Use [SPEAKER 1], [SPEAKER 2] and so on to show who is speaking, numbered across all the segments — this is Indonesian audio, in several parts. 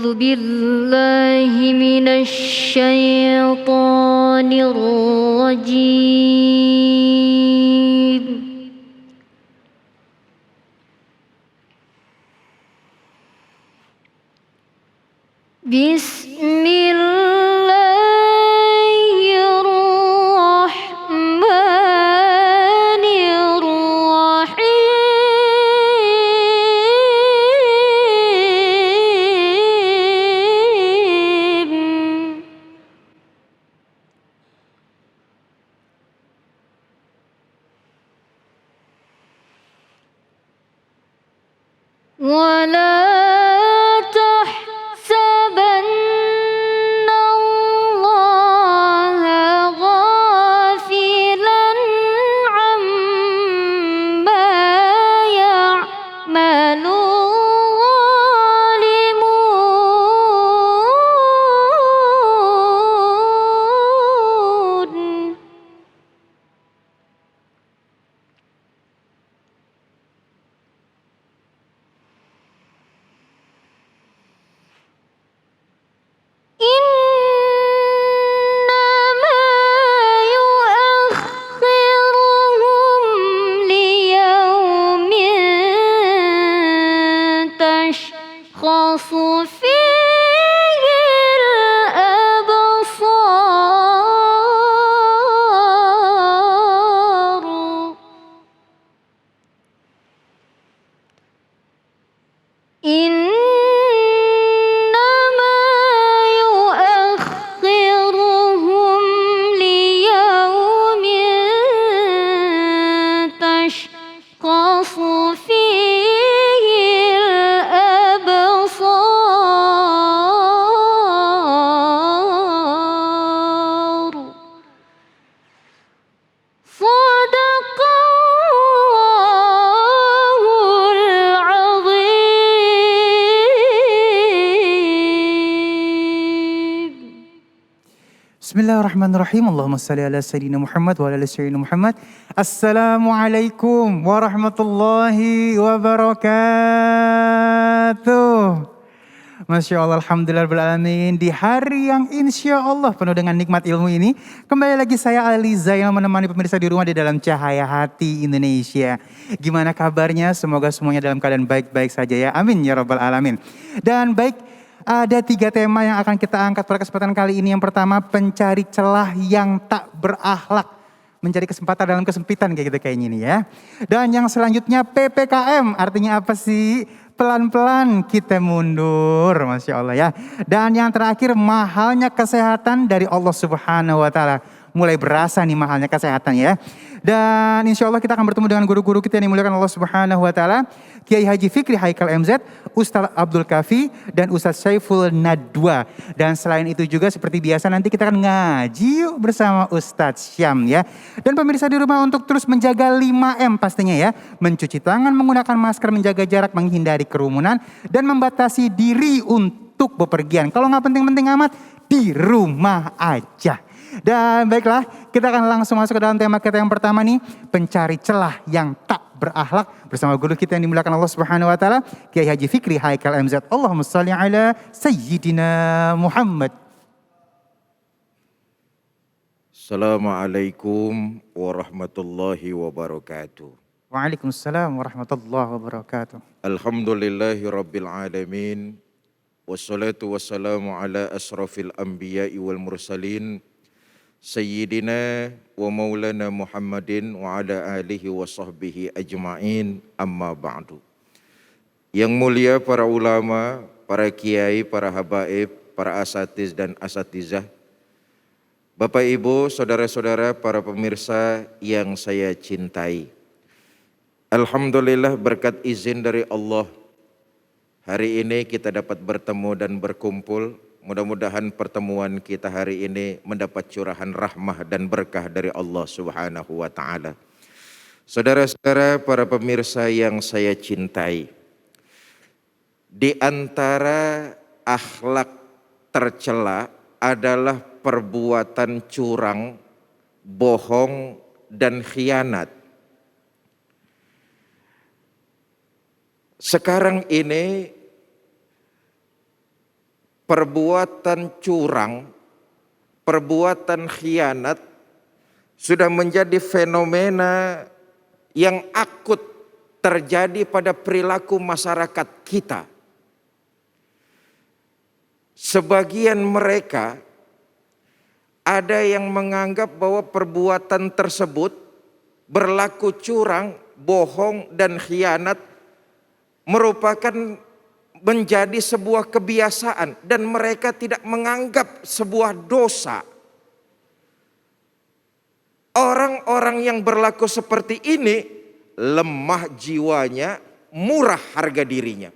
[SPEAKER 1] أعوذ بالله من الشيطان الرجيم. بسم الله الرحمن الرحيم. ولا تحسبن الله غافلا عما يعمل الظالمون. إنما يؤخرهم ليوم تشخص فيه الأبصار. إنما يؤخرهم ليوم تشخص فيه الأبصار. صدق الله العظيم.
[SPEAKER 2] Bismillahirrahmanirrahim. Allahumma salli ala Sayyidina Muhammad wa ala ali Sayyidina Muhammad. Assalamualaikum warahmatullahi wabarakatuh. Masya Allah, alhamdulillah rabbil alamin. Di hari yang insya Allah penuh dengan nikmat ilmu ini, kembali lagi saya Ali Zainal menemani pemirsa di rumah di dalam Cahaya Hati Indonesia. Gimana kabarnya? Semoga semuanya dalam keadaan baik-baik saja ya. Amin ya rabbal alamin. Dan baik, ada 3 tema yang akan kita angkat pada kesempatan kali ini. Yang pertama, pencari celah yang tak berakhlak. Mencari kesempatan dalam kesempitan kayak gitu kayaknya ini ya. Dan yang selanjutnya PPKM, artinya apa sih? Pelan-pelan kita mundur, Masya Allah ya. Dan yang terakhir, mahalnya kesehatan dari Allah Subhanahu wa Ta'ala. Mulai berasa nih mahalnya kesehatan ya. Dan insya Allah kita akan bertemu dengan guru-guru kita yang dimuliakan Allah Subhanahu wa Ta'ala. Kiai Haji Fikri Haikal MZ, Ustadz Abdul Kafi, dan Ustadz Syaiful Nadwa. Dan selain itu juga seperti biasa nanti kita akan ngaji yuk bersama Ustadz Syam ya. Dan pemirsa di rumah untuk terus menjaga 5M pastinya ya. Mencuci tangan, menggunakan masker, menjaga jarak, menghindari kerumunan, dan membatasi diri untuk bepergian. Kalau nggak penting-penting amat, di rumah aja. Dan baiklah, kita akan langsung masuk ke dalam tema kita yang pertama nih, pencari celah yang tak berakhlak bersama guru kita yang dimuliakan Allah Subhanahu wa Ta'ala, Kiai Haji Fikri Haikal MZ. Allahumma shalli ala Sayyidina Muhammad.
[SPEAKER 3] Assalamualaikum warahmatullahi wabarakatuh.
[SPEAKER 2] Waalaikumsalam warahmatullahi wabarakatuh.
[SPEAKER 3] Alhamdulillahi rabbil alamin. Wassalatu wassalamu ala asrafil anbiya'i wal mursalin. Sayyidina wa maulana Muhammadin wa ala alihi wa sahbihi ajma'in, amma ba'du. Yang mulia para ulama, para kiai, para habaib, para asatiz dan asatizah, Bapak Ibu, saudara-saudara, para pemirsa yang saya cintai. Alhamdulillah berkat izin dari Allah, hari ini kita dapat bertemu dan berkumpul. Mudah-mudahan pertemuan kita hari ini mendapat curahan rahmah dan berkah dari Allah Subhanahu wa Ta'ala. Saudara-saudara, para pemirsa yang saya cintai, di antara akhlak tercela adalah perbuatan curang, bohong, dan khianat. Sekarang ini perbuatan curang, perbuatan khianat sudah menjadi fenomena yang akut terjadi pada perilaku masyarakat kita. Sebagian mereka ada yang menganggap bahwa perbuatan tersebut berlaku curang, bohong, dan khianat merupakan menjadi sebuah kebiasaan dan mereka tidak menganggap sebuah dosa. Orang-orang yang berlaku seperti ini lemah jiwanya, murah harga dirinya.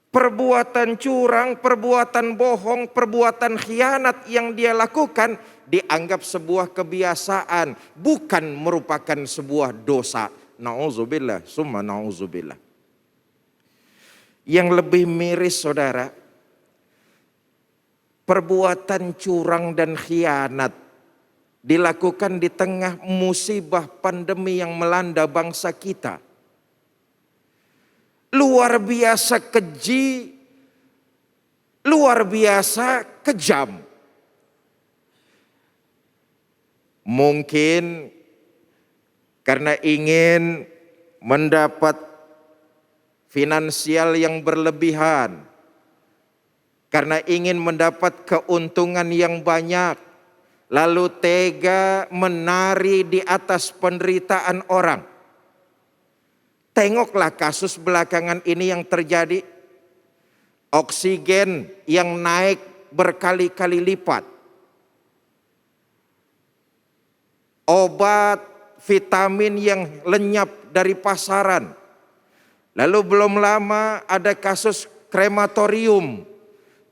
[SPEAKER 3] Perbuatan curang, perbuatan bohong, perbuatan khianat yang dia lakukan dianggap sebuah kebiasaan, bukan merupakan sebuah dosa. Nauzubillah, summa nauzubillah. Yang lebih miris saudara, perbuatan curang dan khianat dilakukan di tengah musibah pandemi yang melanda bangsa kita. Luar biasa keji, luar biasa kejam. Mungkin karena ingin mendapat finansial yang berlebihan, karena ingin mendapat keuntungan yang banyak, lalu tega menari di atas penderitaan orang. Tengoklah kasus belakangan ini yang terjadi. Oksigen yang naik berkali-kali lipat. Obat, vitamin yang lenyap dari pasaran. Lalu belum lama ada kasus krematorium.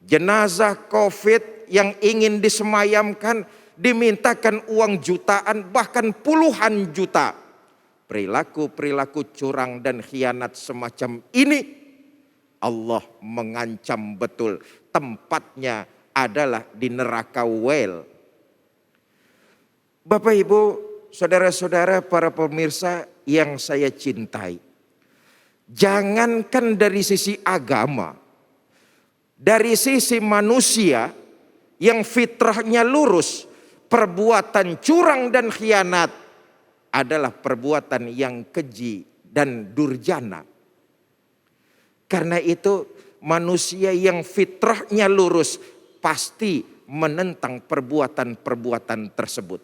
[SPEAKER 3] Jenazah COVID yang ingin disemayamkan dimintakan uang jutaan bahkan puluhan juta. Perilaku-perilaku curang dan khianat semacam ini Allah mengancam betul, tempatnya adalah di neraka wel. Bapak Ibu, saudara-saudara, para pemirsa yang saya cintai, jangankan dari sisi agama, dari sisi manusia yang fitrahnya lurus, perbuatan curang dan khianat adalah perbuatan yang keji dan durjana. Karena itu manusia yang fitrahnya lurus pasti menentang perbuatan-perbuatan tersebut.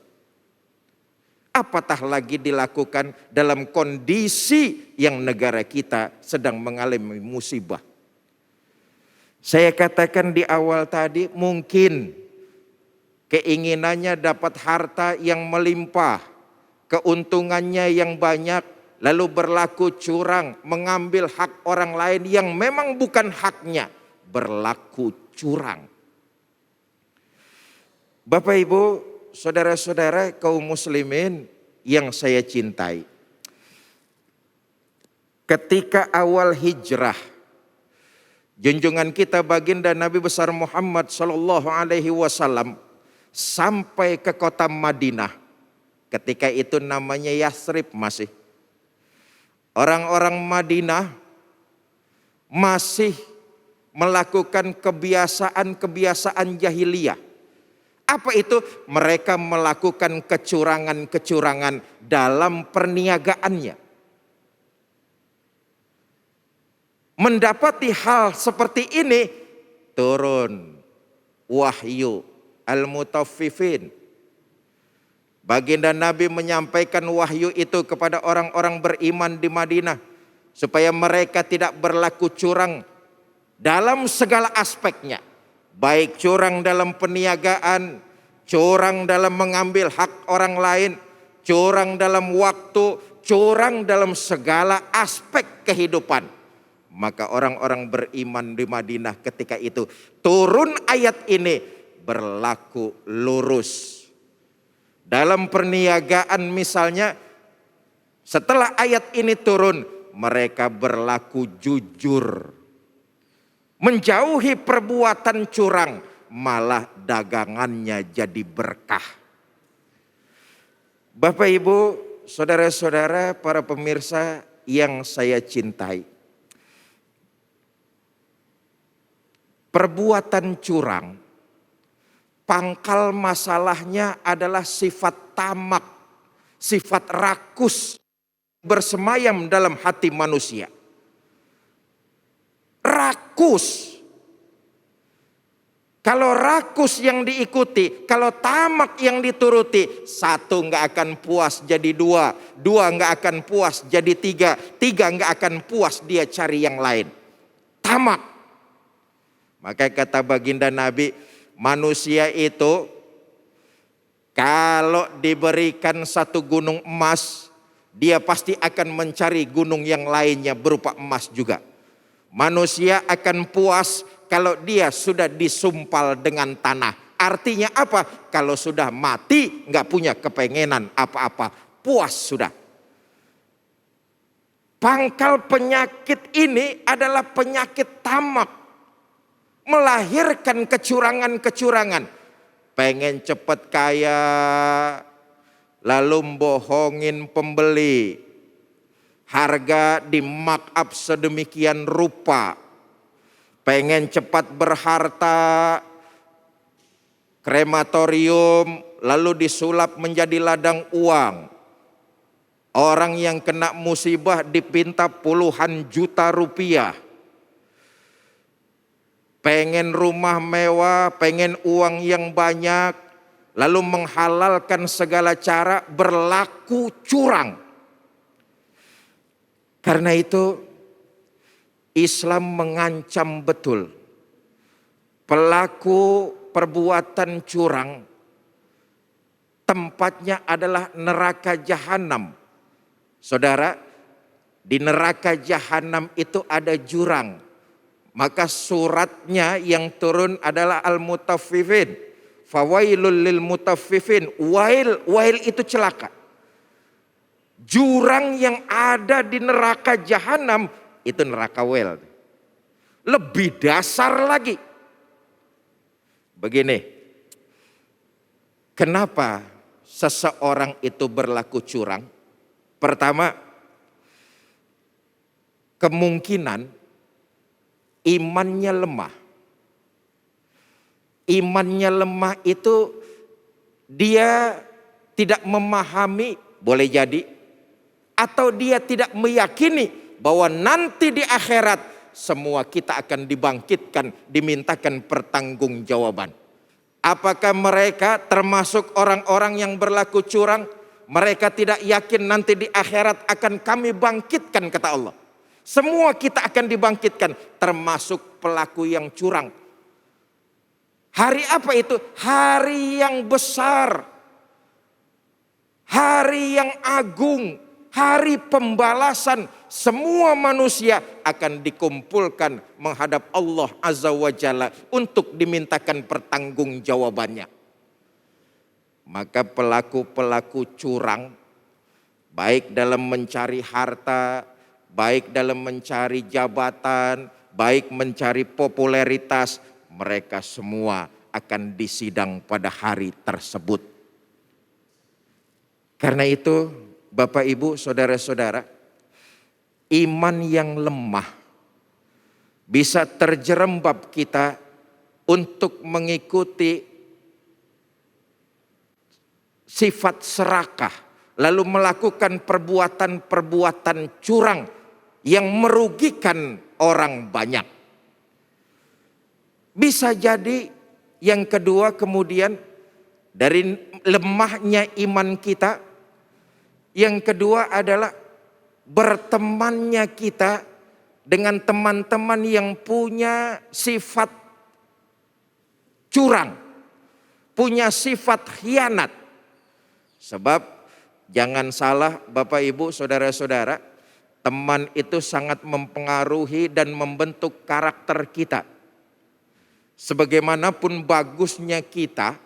[SPEAKER 3] Apatah lagi dilakukan dalam kondisi yang negara kita sedang mengalami musibah. Saya katakan di awal tadi, mungkin keinginannya dapat harta yang melimpah, keuntungannya yang banyak, lalu berlaku curang, mengambil hak orang lain yang memang bukan haknya, berlaku curang. Bapak Ibu, saudara-saudara kaum muslimin yang saya cintai, ketika awal hijrah, junjungan kita baginda Nabi besar Muhammad sallallahu alaihi wasallam sampai ke kota Madinah. Ketika itu namanya Yasrib masih. Orang-orang Madinah masih melakukan kebiasaan-kebiasaan jahiliyah. Apa itu? Mereka melakukan kecurangan-kecurangan dalam perniagaannya. Mendapati hal seperti ini, turun wahyu al-mutaffifin. Baginda Nabi menyampaikan wahyu itu kepada orang-orang beriman di Madinah, supaya mereka tidak berlaku curang dalam segala aspeknya. Baik curang dalam perniagaan, curang dalam mengambil hak orang lain, curang dalam waktu, curang dalam segala aspek kehidupan. Maka orang-orang beriman di Madinah ketika itu turun ayat ini, berlaku lurus. Dalam perniagaan misalnya, setelah ayat ini turun, mereka berlaku jujur. Menjauhi perbuatan curang, malah dagangannya jadi berkah. Bapak Ibu, saudara-saudara, para pemirsa yang saya cintai. perbuatan curang, pangkal masalahnya adalah sifat tamak, sifat rakus bersemayam dalam hati manusia. Rakus. Kalau rakus yang diikuti, kalau tamak yang dituruti, satu nggak akan puas jadi dua, dua nggak akan puas jadi tiga, tiga nggak akan puas dia cari yang lain. Tamak. Maka kata baginda Nabi, manusia itu kalau diberikan satu gunung emas, dia pasti akan mencari gunung yang lainnya berupa emas juga. Manusia akan puas kalau dia sudah disumpal dengan tanah. Artinya apa? Kalau sudah mati nggak punya kepengenan apa-apa, puas sudah. Pangkal penyakit ini adalah penyakit tamak, melahirkan kecurangan-kecurangan. Pengen cepat kaya, lalu bohongin pembeli, harga di markup sedemikian rupa. Pengen cepat berharta, krematorium lalu disulap menjadi ladang uang. Orang yang kena musibah dipinta puluhan juta rupiah. Pengen rumah mewah, pengen uang yang banyak, lalu menghalalkan segala cara berlaku curang. Karena itu Islam mengancam betul pelaku perbuatan curang, tempatnya adalah neraka jahanam. Saudara, di neraka jahanam itu ada jurang. Maka suratnya yang turun adalah Al-Mutaffifin. Fawailul lil mutaffifin. Wail itu celaka. Jurang yang ada di neraka jahanam itu neraka wel. Lebih dasar lagi. Begini. Kenapa seseorang itu berlaku curang? Pertama, kemungkinan imannya lemah. Imannya lemah itu dia tidak memahami, boleh jadi, atau dia tidak meyakini bahwa nanti di akhirat semua kita akan dibangkitkan, dimintakan pertanggungjawaban. Apakah mereka termasuk orang-orang yang berlaku curang? Mereka tidak yakin nanti di akhirat akan kami bangkitkan, kata Allah. Semua kita akan dibangkitkan, termasuk pelaku yang curang. Hari apa itu? Hari yang besar, hari yang agung, hari pembalasan. Semua manusia akan dikumpulkan menghadap Allah Azza wa Jalla untuk dimintakan pertanggungjawabannya. Maka pelaku-pelaku curang, baik dalam mencari harta, baik dalam mencari jabatan, baik mencari popularitas, mereka semua akan disidang pada hari tersebut. Karena itu, Bapak Ibu, saudara-saudara, iman yang lemah bisa terjerembab kita untuk mengikuti sifat serakah, lalu melakukan perbuatan-perbuatan curang yang merugikan orang banyak. Bisa jadi yang kedua kemudian dari lemahnya iman kita, yang kedua adalah bertemannya kita dengan teman-teman yang punya sifat curang, punya sifat khianat. Sebab jangan salah Bapak Ibu saudara-saudara, teman itu sangat mempengaruhi dan membentuk karakter kita. Sebagaimanapun bagusnya kita,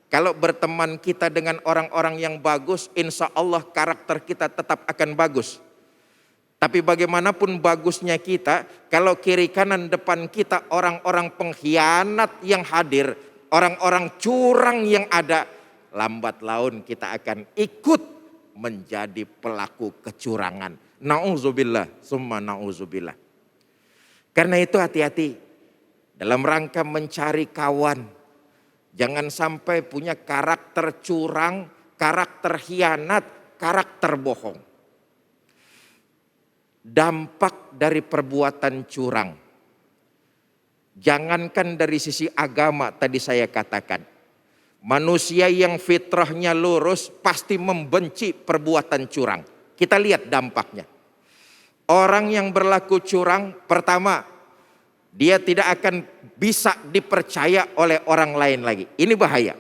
[SPEAKER 3] kalau berteman kita dengan orang-orang yang bagus, insya Allah karakter kita tetap akan bagus. Tapi bagaimanapun bagusnya kita, kalau kiri kanan depan kita orang-orang pengkhianat yang hadir, orang-orang curang yang ada, lambat laun kita akan ikut menjadi pelaku kecurangan. Na'udzubillah, summa na'udzubillah. Karena itu hati-hati. dalam rangka mencari kawan. Jangan sampai punya karakter curang, karakter hianat, karakter bohong. Dampak dari perbuatan curang. Jangankan dari sisi agama tadi saya katakan. Manusia yang fitrahnya lurus pasti membenci perbuatan curang. Kita lihat dampaknya. Orang yang berlaku curang, pertama, dia tidak akan bisa dipercaya oleh orang lain lagi. Ini bahaya.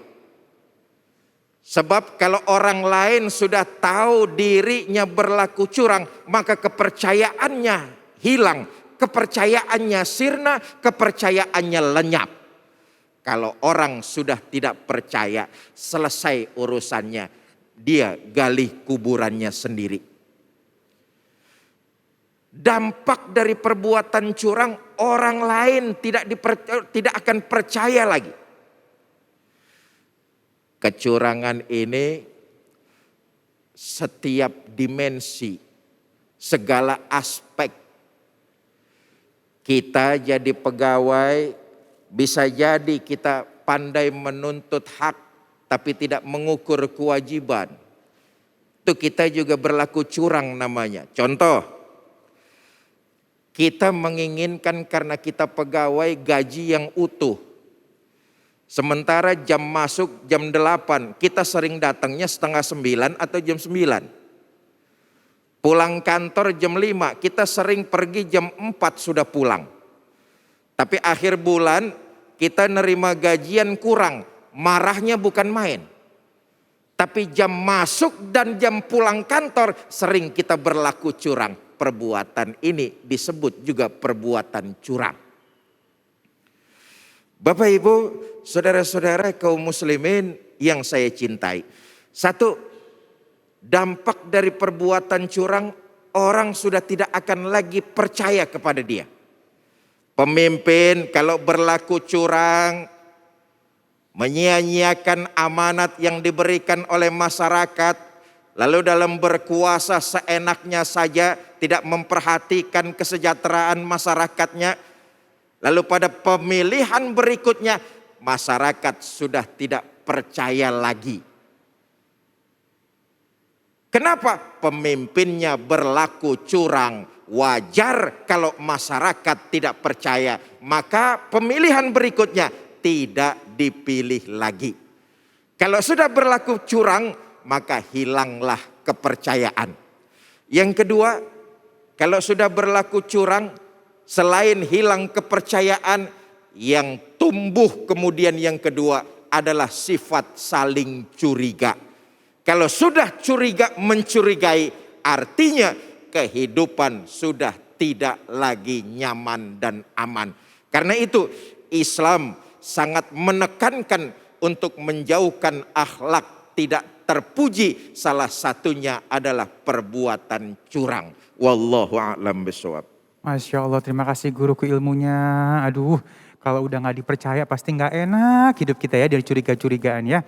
[SPEAKER 3] Sebab kalau orang lain sudah tahu dirinya berlaku curang, maka kepercayaannya hilang, kepercayaannya sirna, kepercayaannya lenyap. Kalau orang sudah tidak percaya, selesai urusannya, dia gali kuburannya sendiri. Dampak dari perbuatan curang, orang lain tidak akan percaya lagi. Kecurangan ini setiap dimensi, segala aspek. Kita jadi pegawai, bisa jadi kita pandai menuntut hak, tapi tidak mengukur kewajiban. Itu kita juga berlaku curang namanya. Contoh, kita menginginkan karena kita pegawai gaji yang utuh. Sementara jam masuk jam 8, kita sering datangnya setengah 9 atau jam 9. Pulang kantor jam 5, kita sering pergi jam 4 sudah pulang. Tapi akhir bulan kita nerima gajian kurang, marahnya bukan main. Tapi jam masuk dan jam pulang kantor sering kita berlaku curang. Perbuatan ini disebut juga perbuatan curang. Bapak Ibu, saudara-saudara kaum muslimin yang saya cintai. Satu, dampak dari perbuatan curang, orang sudah tidak akan lagi percaya kepada dia. Pemimpin kalau berlaku curang, menyia-nyiakan amanat yang diberikan oleh masyarakat, lalu dalam berkuasa seenaknya saja, tidak memperhatikan kesejahteraan masyarakatnya. Lalu pada pemilihan berikutnya, masyarakat sudah tidak percaya lagi. Kenapa? Pemimpinnya berlaku curang. Wajar kalau masyarakat tidak percaya. Maka pemilihan berikutnya tidak dipilih lagi. Kalau sudah berlaku curang, maka hilanglah kepercayaan. Yang kedua, kalau sudah berlaku curang, selain hilang kepercayaan, yang tumbuh kemudian yang kedua adalah sifat saling curiga. Kalau sudah curiga mencurigai, artinya kehidupan sudah tidak lagi nyaman dan aman. Karena itu Islam sangat menekankan untuk menjauhkan akhlak tidak terpuji, salah satunya adalah perbuatan curang. Wallahu a'lam bishawab.
[SPEAKER 2] Masya Allah, terima kasih guruku ilmunya. Aduh, kalau udah gak dipercaya pasti gak enak hidup kita ya dari curiga-curigaan ya.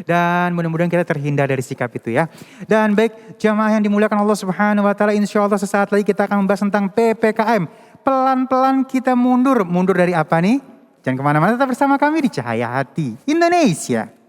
[SPEAKER 2] Dan mudah-mudahan kita terhindar dari sikap itu ya. Dan baik jamaah yang dimuliakan Allah Subhanahu wa taala, insya Allah sesaat lagi kita akan membahas tentang PPKM. Pelan-pelan kita mundur dari apa nih? Jangan kemana-mana, tetap bersama kami di Cahaya Hati Indonesia.